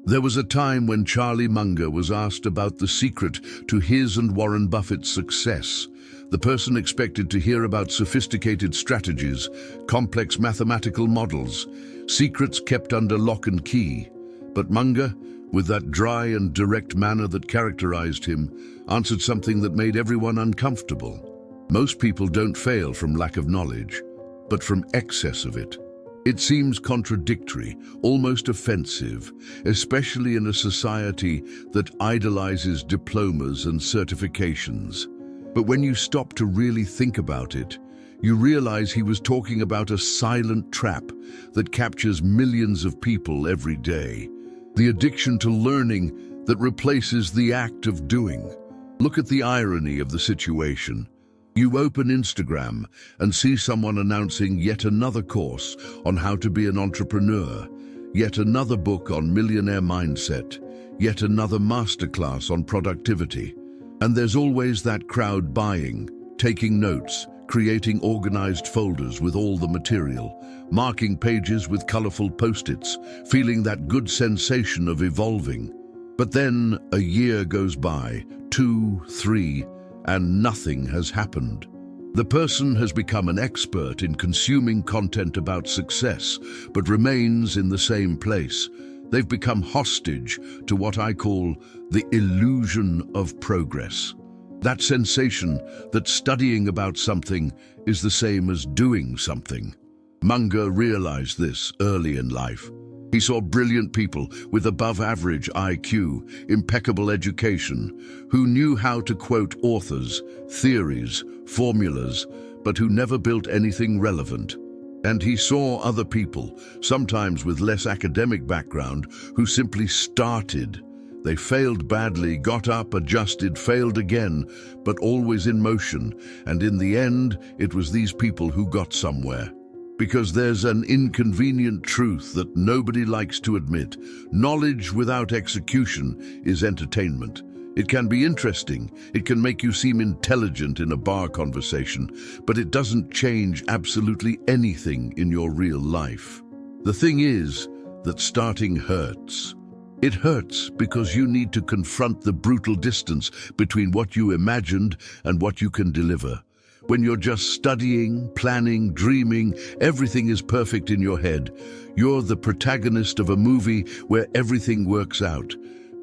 There was a time when Charlie Munger was asked about the secret to his and Warren Buffett's success. The person expected to hear about sophisticated strategies, complex mathematical models, secrets kept under lock and key. But Munger, with that dry and direct manner that characterized him, answered something that made everyone uncomfortable. Most people don't fail from lack of knowledge, but from excess of it. It seems contradictory, almost offensive, especially in a society that idolizes diplomas and certifications. But when you stop to really think about it, you realize he was talking about a silent trap that captures millions of people every day. The addiction to learning that replaces the act of doing. Look at the irony of the situation. You open Instagram and see someone announcing yet another course on how to be an entrepreneur, yet another book on millionaire mindset, yet another masterclass on productivity. And there's always that crowd buying, taking notes, creating organized folders with all the material, marking pages with colorful post-its, feeling that good sensation of evolving. But then a year goes by, 2, 3, and nothing has happened. The person has become an expert in consuming content about success, but remains in the same place. They've become hostage to what I call the illusion of progress. That sensation that studying about something is the same as doing something. Munger realized this early in life. He saw brilliant people with above-average IQ, impeccable education, who knew how to quote authors, theories, formulas, but who never built anything relevant. And he saw other people, sometimes with less academic background, who simply started. They failed badly, got up, adjusted, failed again, but always in motion. And in the end, it was these people who got somewhere. Because there's an inconvenient truth that nobody likes to admit. Knowledge without execution is entertainment. It can be interesting, it can make you seem intelligent in a bar conversation, but it doesn't change absolutely anything in your real life. The thing is that starting hurts. It hurts because you need to confront the brutal distance between what you imagined and what you can deliver. When you're just studying, planning, dreaming, everything is perfect in your head. You're the protagonist of a movie where everything works out.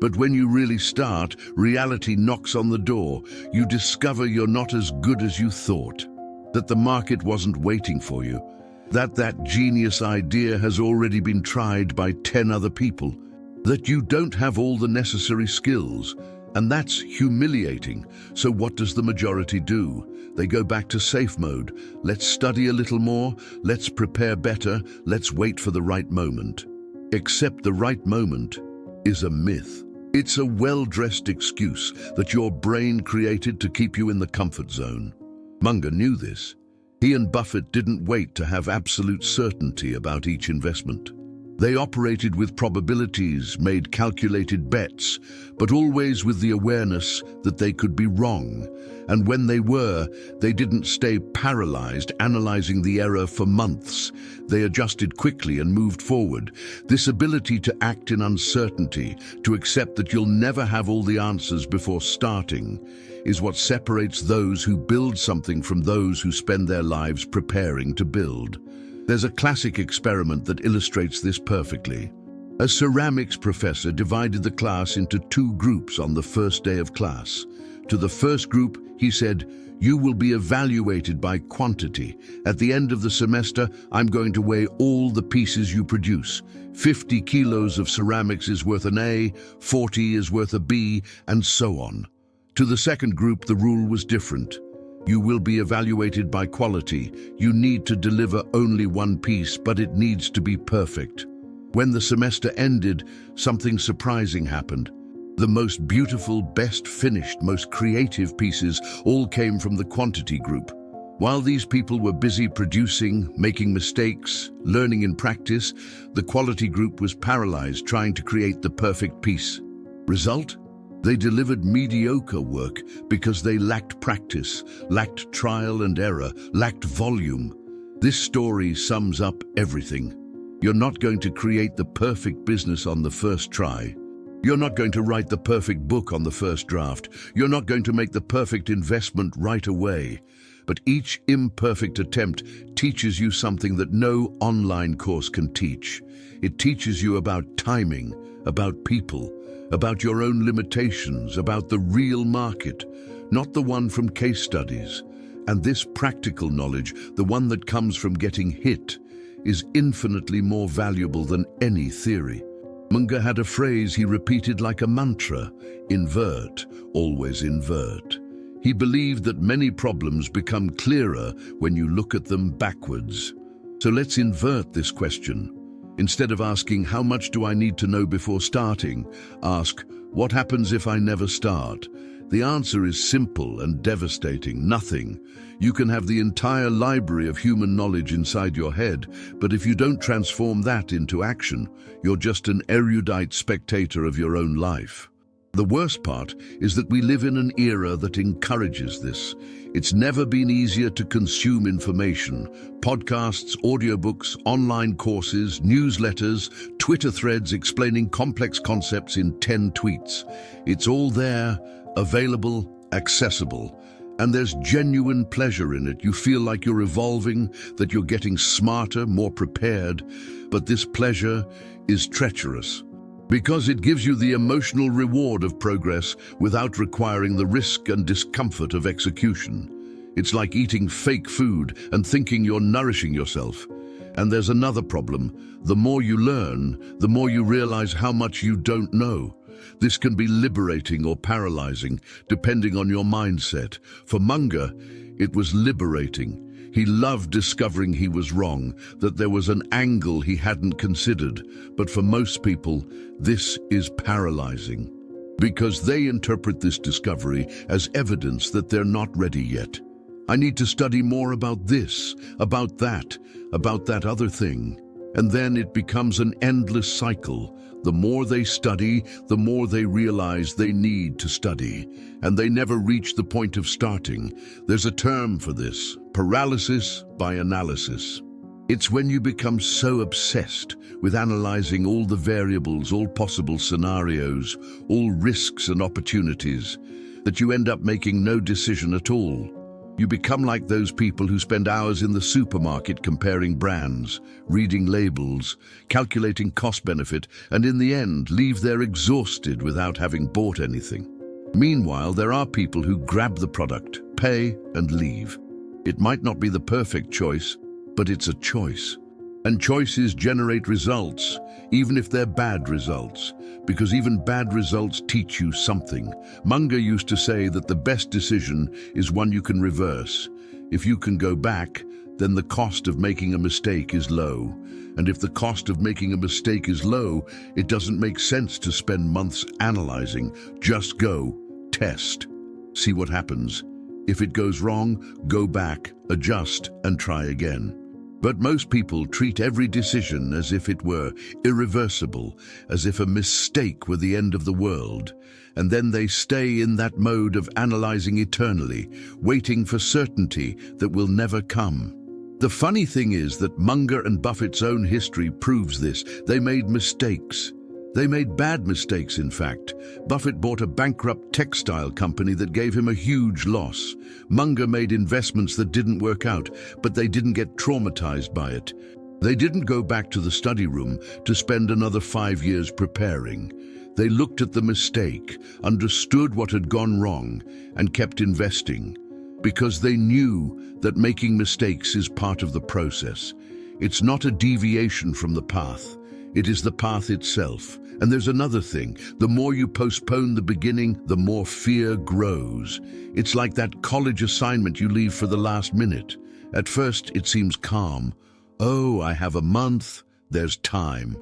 But when you really start, reality knocks on the door. You discover you're not as good as you thought, that the market wasn't waiting for you, that genius idea has already been tried by 10 other people, that you don't have all the necessary skills. And that's humiliating. So what does the majority do? They go back to safe mode. Let's study a little more, let's prepare better, let's wait for the right moment. Except the right moment is a myth. It's a well-dressed excuse that your brain created to keep you in the comfort zone. Munger knew this. He and Buffett didn't wait to have absolute certainty about each investment. They operated with probabilities, made calculated bets, but always with the awareness that they could be wrong. And when they were, they didn't stay paralyzed, analyzing the error for months. They adjusted quickly and moved forward. This ability to act in uncertainty, to accept that you'll never have all the answers before starting, is what separates those who build something from those who spend their lives preparing to build. There's a classic experiment that illustrates this perfectly. A ceramics professor divided the class into 2 groups on the first day of class. To the first group, he said, "You will be evaluated by quantity. At the end of the semester, I'm going to weigh all the pieces you produce. 50 kilos of ceramics is worth an A, 40 is worth a B, and so on." To the second group, the rule was different. You will be evaluated by quality. You need to deliver only one piece, but it needs to be perfect. When the semester ended, something surprising happened. The most beautiful, best finished, most creative pieces all came from the quantity group. While these people were busy producing, making mistakes, learning in practice, the quality group was paralyzed trying to create the perfect piece. Result? They delivered mediocre work because they lacked practice, lacked trial and error, lacked volume. This story sums up everything. You're not going to create the perfect business on the first try. You're not going to write the perfect book on the first draft. You're not going to make the perfect investment right away. But each imperfect attempt teaches you something that no online course can teach. It teaches you about timing, about people, about your own limitations, about the real market, not the one from case studies. And this practical knowledge, the one that comes from getting hit, is infinitely more valuable than any theory. Munger had a phrase he repeated like a mantra: invert, always invert. He believed that many problems become clearer when you look at them backwards. So let's invert this question. Instead of asking, how much do I need to know before starting, ask, what happens if I never start? The answer is simple and devastating: nothing. You can have the entire library of human knowledge inside your head, but if you don't transform that into action, you're just an erudite spectator of your own life. The worst part is that we live in an era that encourages this. It's never been easier to consume information. Podcasts, audiobooks, online courses, newsletters, Twitter threads explaining complex concepts in 10 tweets. It's all there, available, accessible. And there's genuine pleasure in it. You feel like you're evolving, that you're getting smarter, more prepared. But this pleasure is treacherous, because it gives you the emotional reward of progress without requiring the risk and discomfort of execution. It's like eating fake food and thinking you're nourishing yourself. And there's another problem. The more you learn, the more you realize how much you don't know. This can be liberating or paralyzing, depending on your mindset. For Munger, it was liberating. He loved discovering he was wrong, that there was an angle he hadn't considered. But for most people, this is paralyzing, because they interpret this discovery as evidence that they're not ready yet. I need to study more about this, about that other thing. And then it becomes an endless cycle. The more they study, the more they realize they need to study, and they never reach the point of starting. There's a term for this: paralysis by analysis. It's when you become so obsessed with analyzing all the variables, all possible scenarios, all risks and opportunities, that you end up making no decision at all. You become like those people who spend hours in the supermarket comparing brands, reading labels, calculating cost-benefit, and in the end leave there exhausted without having bought anything. Meanwhile, there are people who grab the product, pay, and leave. It might not be the perfect choice, but it's a choice. And choices generate results, even if they're bad results, because even bad results teach you something. Munger used to say that the best decision is one you can reverse. If you can go back, then the cost of making a mistake is low. And if the cost of making a mistake is low, it doesn't make sense to spend months analyzing. Just go, test, see what happens. If it goes wrong, go back, adjust, and try again. But most people treat every decision as if it were irreversible, as if a mistake were the end of the world. And then they stay in that mode of analyzing eternally, waiting for certainty that will never come. The funny thing is that Munger and Buffett's own history proves this. They made mistakes. They made bad mistakes, in fact. Buffett bought a bankrupt textile company that gave him a huge loss. Munger made investments that didn't work out, but they didn't get traumatized by it. They didn't go back to the study room to spend another 5 years preparing. They looked at the mistake, understood what had gone wrong, and kept investing, because they knew that making mistakes is part of the process. It's not a deviation from the path. It is the path itself. And there's another thing. The more you postpone the beginning, the more fear grows. It's like that college assignment you leave for the last minute. At first, it seems calm. Oh, I have a month. There's time.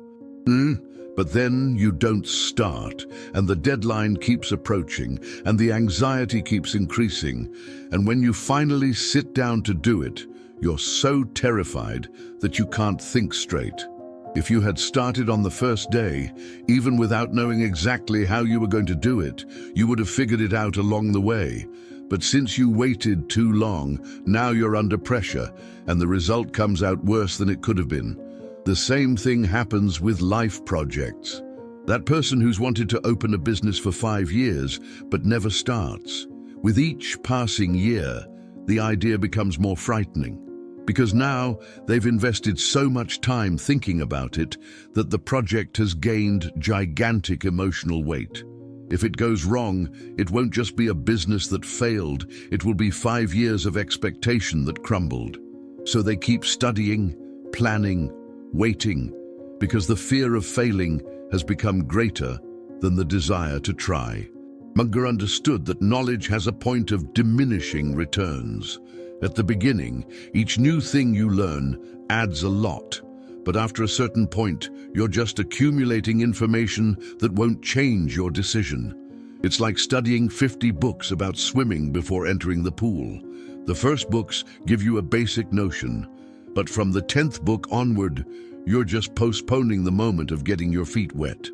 But then you don't start, and the deadline keeps approaching, and the anxiety keeps increasing. And when you finally sit down to do it, you're so terrified that you can't think straight. If you had started on the first day, even without knowing exactly how you were going to do it, you would have figured it out along the way. But since you waited too long, now you're under pressure, and the result comes out worse than it could have been. The same thing happens with life projects. That person who's wanted to open a business for 5 years but never starts. With each passing year, the idea becomes more frightening, because now they've invested so much time thinking about it that the project has gained gigantic emotional weight. If it goes wrong, it won't just be a business that failed, it will be 5 years of expectation that crumbled. So they keep studying, planning, waiting, because the fear of failing has become greater than the desire to try. Munger understood that knowledge has a point of diminishing returns. At the beginning, each new thing you learn adds a lot, but after a certain point, you're just accumulating information that won't change your decision. It's like studying 50 books about swimming before entering the pool. The first books give you a basic notion, but from the 10th book onward, you're just postponing the moment of getting your feet wet.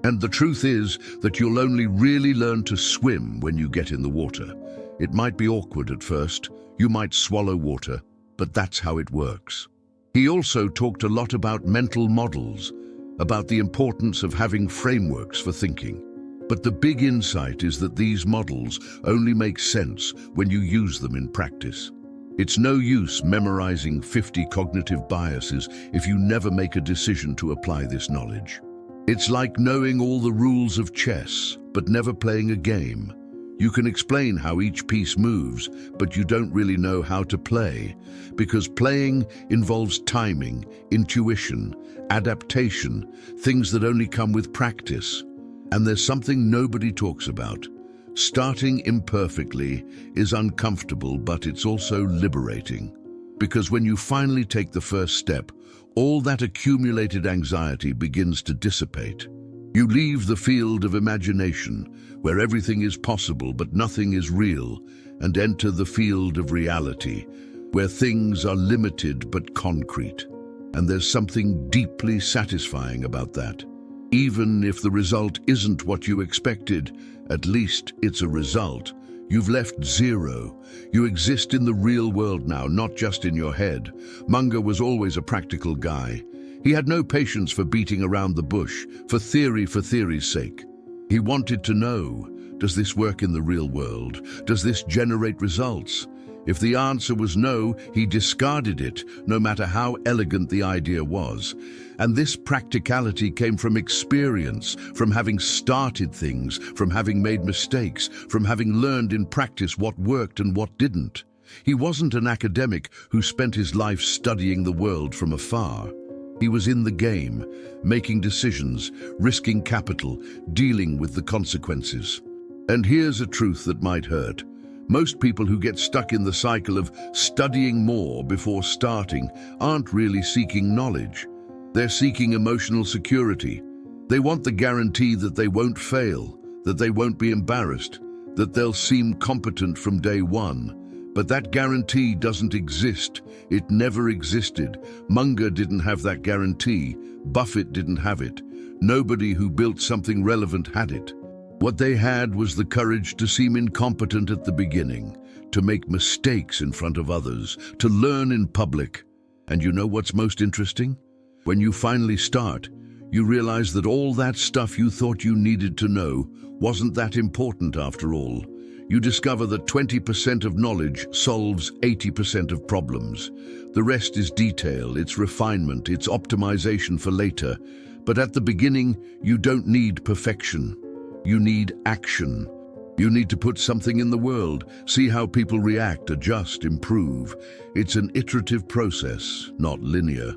And the truth is that you'll only really learn to swim when you get in the water. It might be awkward at first, you might swallow water, but that's how it works. He also talked a lot about mental models, about the importance of having frameworks for thinking. But the big insight is that these models only make sense when you use them in practice. It's no use memorizing 50 cognitive biases if you never make a decision to apply this knowledge. It's like knowing all the rules of chess, but never playing a game. You can explain how each piece moves, but you don't really know how to play, because playing involves timing, intuition, adaptation, things that only come with practice. And there's something nobody talks about. Starting imperfectly is uncomfortable, but it's also liberating. Because when you finally take the first step, all that accumulated anxiety begins to dissipate. You leave the field of imagination, where everything is possible but nothing is real, and enter the field of reality, where things are limited but concrete. And there's something deeply satisfying about that. Even if the result isn't what you expected, at least it's a result. You've left zero. You exist in the real world now, not just in your head. Munger was always a practical guy. He had no patience for beating around the bush, for theory's sake. He wanted to know, does this work in the real world? Does this generate results? If the answer was no, he discarded it, no matter how elegant the idea was. And this practicality came from experience, from having started things, from having made mistakes, from having learned in practice what worked and what didn't. He wasn't an academic who spent his life studying the world from afar. He was in the game, making decisions, risking capital, dealing with the consequences. And here's a truth that might hurt. Most people who get stuck in the cycle of studying more before starting aren't really seeking knowledge. They're seeking emotional security. They want the guarantee that they won't fail, that they won't be embarrassed, that they'll seem competent from day one. But that guarantee doesn't exist. It never existed. Munger didn't have that guarantee. Buffett didn't have it. Nobody who built something relevant had it. What they had was the courage to seem incompetent at the beginning, to make mistakes in front of others, to learn in public. And you know what's most interesting? When you finally start, you realize that all that stuff you thought you needed to know wasn't that important after all. You discover that 20% of knowledge solves 80% of problems. The rest is detail, it's refinement, it's optimization for later. But at the beginning, you don't need perfection. You need action. You need to put something in the world, see how people react, adjust, improve. It's an iterative process, not linear.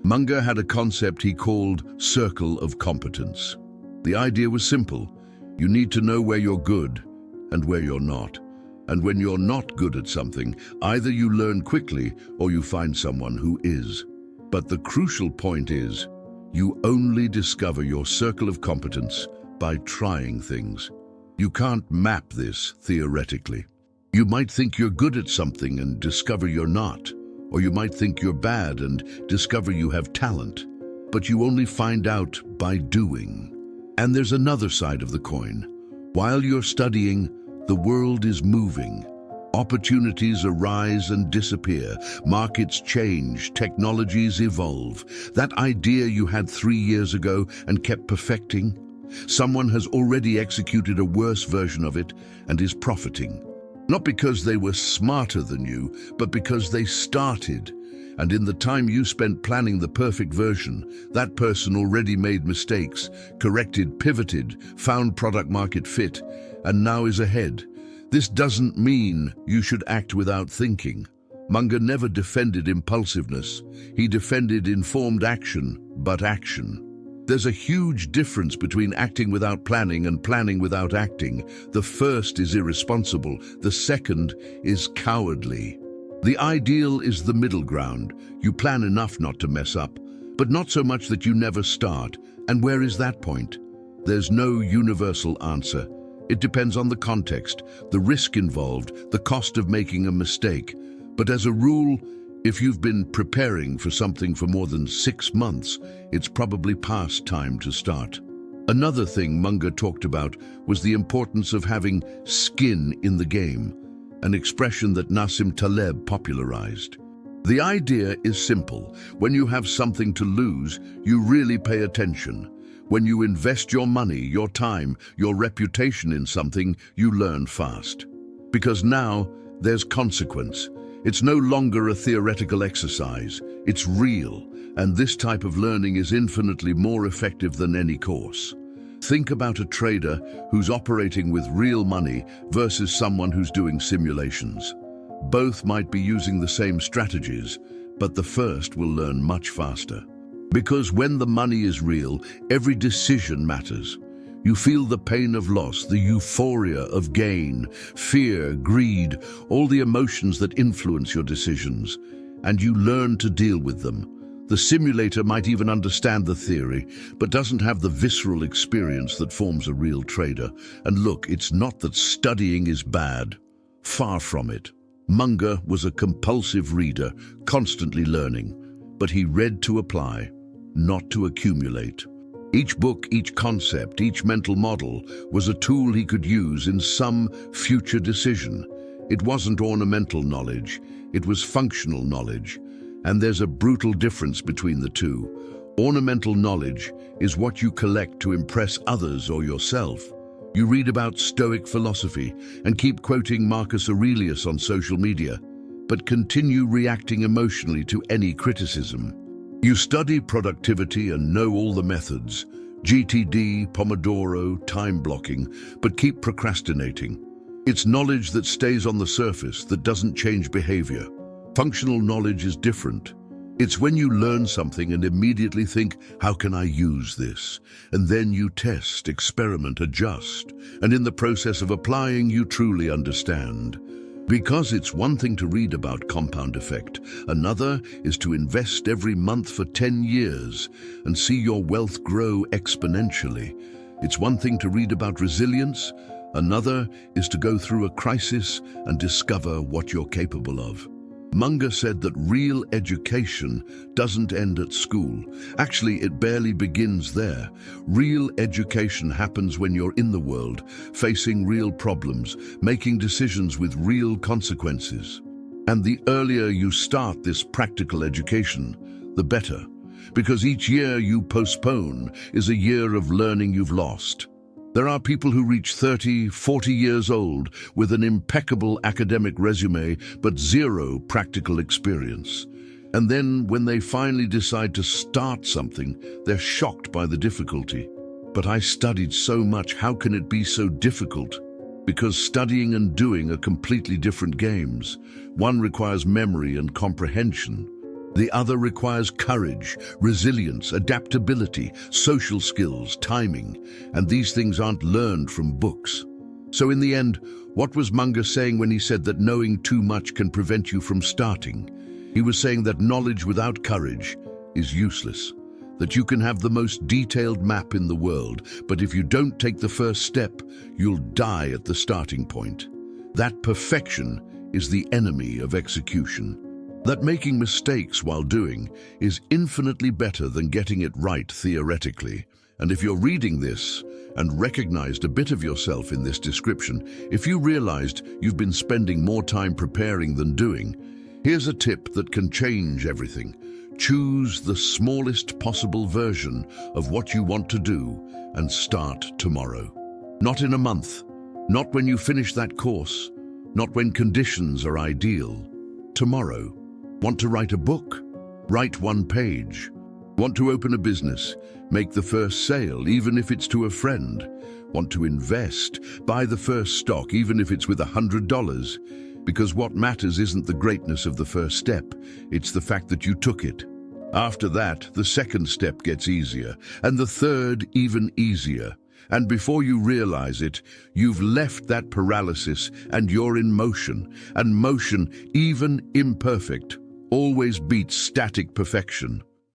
Munger had a concept he called circle of competence. The idea was simple. You need to know where you're good and where you're not. And when you're not good at something, either you learn quickly or you find someone who is. But the crucial point is, you only discover your circle of competence by trying things. You can't map this theoretically. You might think you're good at something and discover you're not, or you might think you're bad and discover you have talent, but you only find out by doing. And there's another side of the coin. While you're studying, the world is moving. Opportunities arise and disappear. Markets change. Technologies evolve. That idea you had 3 years ago and kept perfecting, someone has already executed a worse version of it and is profiting. Not because they were smarter than you, but because they started. And in the time you spent planning the perfect version, that person already made mistakes, corrected, pivoted, found product market fit, and now is ahead. This doesn't mean you should act without thinking. Munger never defended impulsiveness. He defended informed action, but action. There's a huge difference between acting without planning and planning without acting. The first is irresponsible. The second is cowardly. The ideal is the middle ground. You plan enough not to mess up, but not so much that you never start. And where is that point? There's no universal answer. It depends on the context, the risk involved, the cost of making a mistake. But as a rule, if you've been preparing for something for more than 6 months, it's probably past time to start. Another thing Munger talked about was the importance of having skin in the game, an expression that Nassim Taleb popularized. The idea is simple. When you have something to lose, you really pay attention. When you invest your money, your time, your reputation in something, you learn fast. Because now there's consequence. It's no longer a theoretical exercise. It's real, and this type of learning is infinitely more effective than any course. Think about a trader who's operating with real money versus someone who's doing simulations. Both might be using the same strategies, but the first will learn much faster. Because when the money is real, every decision matters. You feel the pain of loss, the euphoria of gain, fear, greed, all the emotions that influence your decisions, and you learn to deal with them. The simulator might even understand the theory, but doesn't have the visceral experience that forms a real trader. And look, it's not that studying is bad. Far from it. Munger was a compulsive reader, constantly learning, but he read to apply, not to accumulate. Each book, each concept, each mental model was a tool he could use in some future decision. It wasn't ornamental knowledge, it was functional knowledge. And there's a brutal difference between the two. Ornamental knowledge is what you collect to impress others or yourself. You read about Stoic philosophy and keep quoting Marcus Aurelius on social media, but continue reacting emotionally to any criticism. You study productivity and know all the methods, GTD, Pomodoro, time blocking, but keep procrastinating. It's knowledge that stays on the surface, that doesn't change behavior. Functional knowledge is different. It's when you learn something and immediately think, how can I use this? And then you test, experiment, adjust. And in the process of applying, you truly understand. Because it's one thing to read about compound effect, another is to invest every month for 10 years and see your wealth grow exponentially. It's one thing to read about resilience, another is to go through a crisis and discover what you're capable of. Munger said that real education doesn't end at school. Actually, it barely begins there. Real education happens when you're in the world, facing real problems, making decisions with real consequences. And the earlier you start this practical education, the better. Because each year you postpone is a year of learning you've lost. There are people who reach 30, 40 years old with an impeccable academic resume but zero practical experience. And then when they finally decide to start something, they're shocked by the difficulty. But I studied so much, how can it be so difficult? Because studying and doing are completely different games. One requires memory and comprehension. The other requires courage, resilience, adaptability, social skills, timing, and these things aren't learned from books. So in the end, what was Munger saying when he said that knowing too much can prevent you from starting? He was saying that knowledge without courage is useless, that you can have the most detailed map in the world, but if you don't take the first step, you'll die at the starting point. That perfection is the enemy of execution. That making mistakes while doing is infinitely better than getting it right theoretically. And if you're reading this and recognized a bit of yourself in this description, if you realized you've been spending more time preparing than doing, here's a tip that can change everything. Choose the smallest possible version of what you want to do and start tomorrow. Not in a month, not when you finish that course, not when conditions are ideal. Tomorrow. Want to write a book? Write 1 page. Want to open a business? Make the first sale, even if it's to a friend. Want to invest? Buy the first stock, even if it's with $100. Because what matters isn't the greatness of the first step, it's the fact that you took it. After that, the second step gets easier, and the third even easier. And before you realize it, you've left that paralysis and you're in motion. And motion, even imperfect, always beats static perfection.